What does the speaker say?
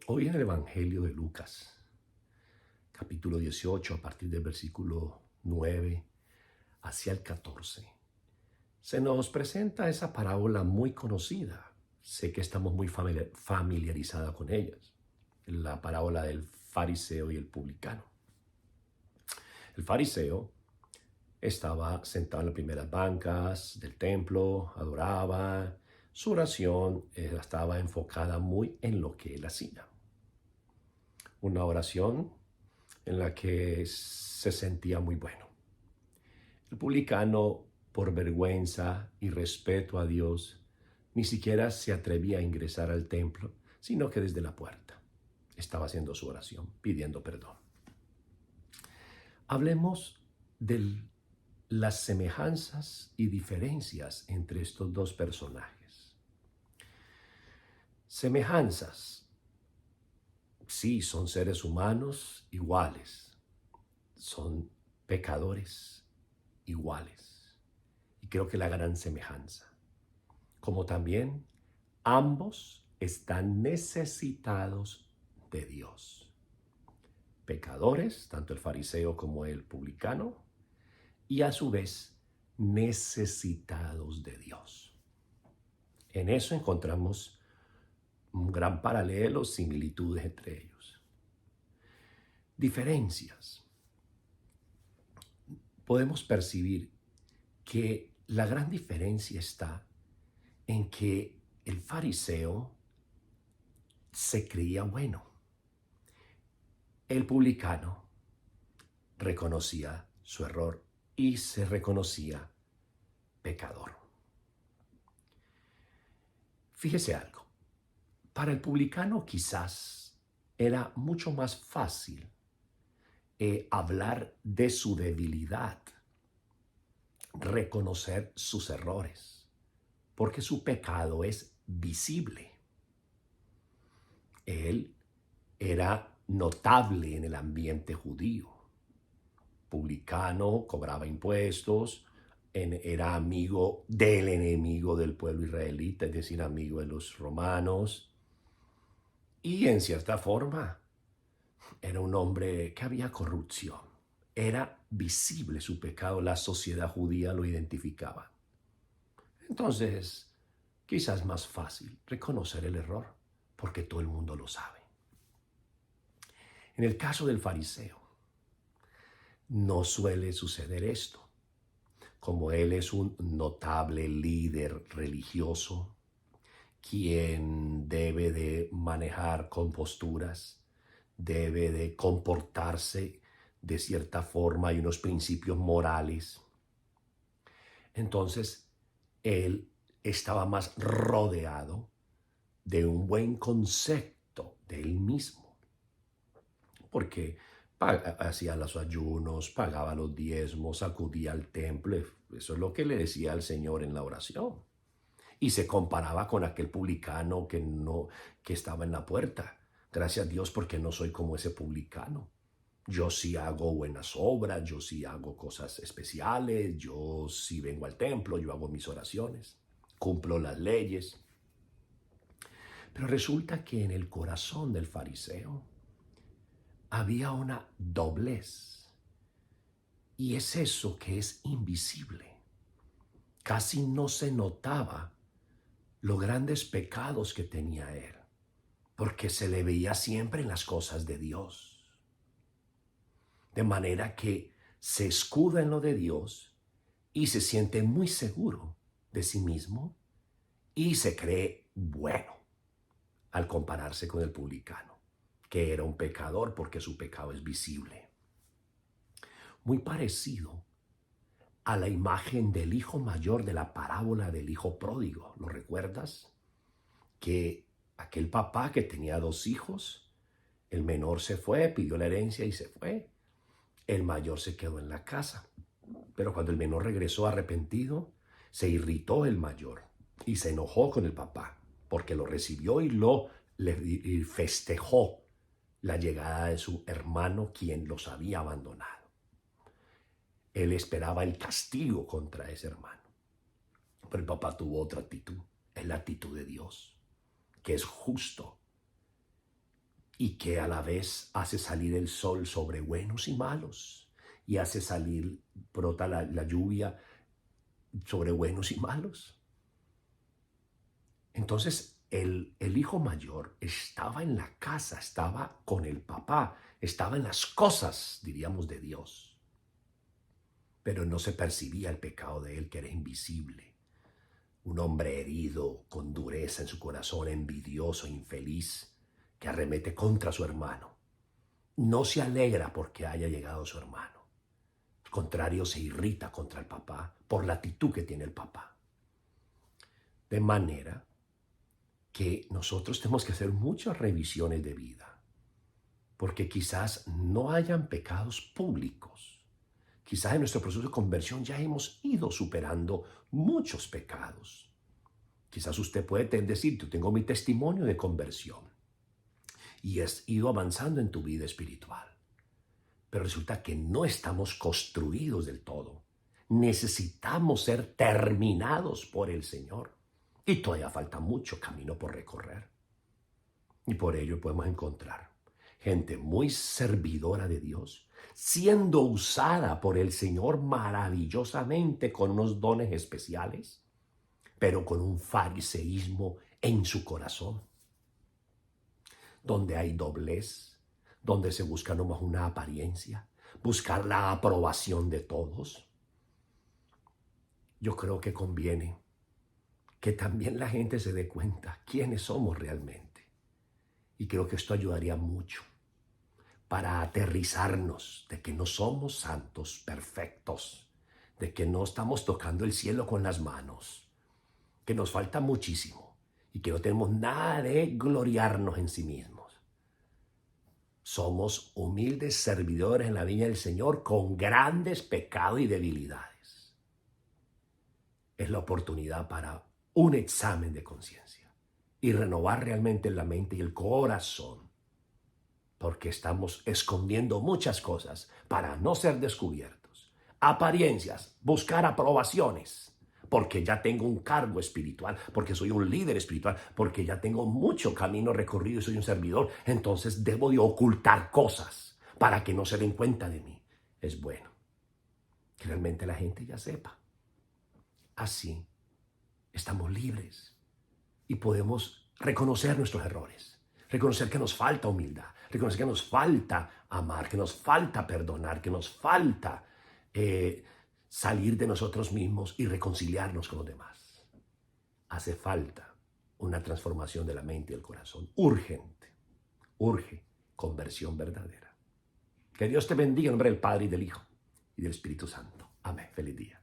Hoy en el Evangelio de Lucas, capítulo 18, a partir del versículo 9 hacia el 14, se nos presenta esa parábola muy conocida. Sé que estamos muy familiarizados con ellas. La parábola del fariseo y el publicano. El fariseo estaba sentado en las primeras bancas del templo, adoraba. Su oración estaba enfocada muy en lo que él hacía. Una oración en la que se sentía muy bueno. El publicano, por vergüenza y respeto a Dios, ni siquiera se atrevía a ingresar al templo, sino que desde la puerta estaba haciendo su oración, pidiendo perdón. Hablemos de las semejanzas y diferencias entre estos dos personajes. Semejanzas. Sí, son seres humanos iguales. Son pecadores iguales. Y creo que la gran semejanza. Como también ambos están necesitados de Dios. Pecadores, tanto el fariseo como el publicano, y a su vez necesitados de Dios. En eso encontramos un gran paralelo, similitudes entre ellos. Diferencias. Podemos percibir que la gran diferencia está en que el fariseo se creía bueno. El publicano reconocía su error y se reconocía pecador. Fíjese algo. Para el publicano quizás era mucho más fácil hablar de su debilidad, reconocer sus errores, porque su pecado es visible. Él era notable en el ambiente judío. Publicano, cobraba impuestos, era amigo del enemigo del pueblo israelita, es decir, amigo de los romanos. Y en cierta forma, era un hombre que había corrupción. Era visible su pecado, la sociedad judía lo identificaba. Entonces, quizás más fácil reconocer el error, porque todo el mundo lo sabe. En el caso del fariseo, no suele suceder esto. Como él es un notable líder religioso, quien debe de manejar composturas, debe de comportarse de cierta forma y unos principios morales. Entonces, él estaba más rodeado de un buen concepto de él mismo, porque hacía los ayunos, pagaba los diezmos, acudía al templo. Eso es lo que le decía al Señor en la oración. Y se comparaba con aquel publicano que estaba en la puerta. Gracias a Dios porque no soy como ese publicano. Yo sí hago buenas obras, yo sí hago cosas especiales, yo sí vengo al templo, yo hago mis oraciones, cumplo las leyes. Pero resulta que en el corazón del fariseo había una doblez. Y es eso que es invisible. Casi no se notaba los grandes pecados que tenía él, porque se le veía siempre en las cosas de Dios. De manera que se escuda en lo de Dios y se siente muy seguro de sí mismo y se cree bueno al compararse con el publicano, que era un pecador porque su pecado es visible. Muy parecido a la imagen del hijo mayor de la parábola del hijo pródigo. ¿Lo recuerdas? Que aquel papá que tenía 2 hijos, el menor se fue, pidió la herencia y se fue. El mayor se quedó en la casa. Pero cuando el menor regresó arrepentido, se irritó el mayor y se enojó con el papá porque lo recibió y festejó la llegada de su hermano, quien los había abandonado. Él esperaba el castigo contra ese hermano. Pero el papá tuvo otra actitud, es la actitud de Dios, que es justo, y que a la vez hace salir el sol sobre buenos y malos, y hace salir, brota la lluvia sobre buenos y malos. Entonces el hijo mayor estaba en la casa, estaba con el papá, estaba en las cosas, diríamos, de Dios, pero no se percibía el pecado de él, que era invisible. Un hombre herido, con dureza en su corazón, envidioso, infeliz, que arremete contra su hermano. No se alegra porque haya llegado su hermano. Al contrario, se irrita contra el papá por la actitud que tiene el papá. De manera que nosotros tenemos que hacer muchas revisiones de vida, porque quizás no hayan pecados públicos. Quizás en nuestro proceso de conversión ya hemos ido superando muchos pecados. Quizás usted puede decir, yo tengo mi testimonio de conversión y has ido avanzando en tu vida espiritual. Pero resulta que no estamos construidos del todo. Necesitamos ser terminados por el Señor. Y todavía falta mucho camino por recorrer. Y por ello podemos encontrar gente muy servidora de Dios, siendo usada por el Señor maravillosamente con unos dones especiales, pero con un fariseísmo en su corazón, donde hay doblez, donde se busca nomás una apariencia, buscar la aprobación de todos. Yo creo que conviene que también la gente se dé cuenta quiénes somos realmente. Y creo que esto ayudaría mucho para aterrizarnos de que no somos santos perfectos, de que no estamos tocando el cielo con las manos, que nos falta muchísimo y que no tenemos nada de gloriarnos en sí mismos. Somos humildes servidores en la viña del Señor con grandes pecados y debilidades. Es la oportunidad para un examen de conciencia y renovar realmente la mente y el corazón, porque estamos escondiendo muchas cosas para no ser descubiertos. Apariencias, buscar aprobaciones, porque ya tengo un cargo espiritual, porque soy un líder espiritual, porque ya tengo mucho camino recorrido y soy un servidor, entonces debo de ocultar cosas para que no se den cuenta de mí. Es bueno que realmente la gente ya sepa. Así estamos libres y podemos reconocer nuestros errores, reconocer que nos falta humildad, reconocer que nos falta amar, que nos falta perdonar, que nos falta salir de nosotros mismos y reconciliarnos con los demás. Hace falta una transformación de la mente y el corazón urgente, urge conversión verdadera. Que Dios te bendiga en nombre del Padre y del Hijo y del Espíritu Santo. Amén. Feliz día.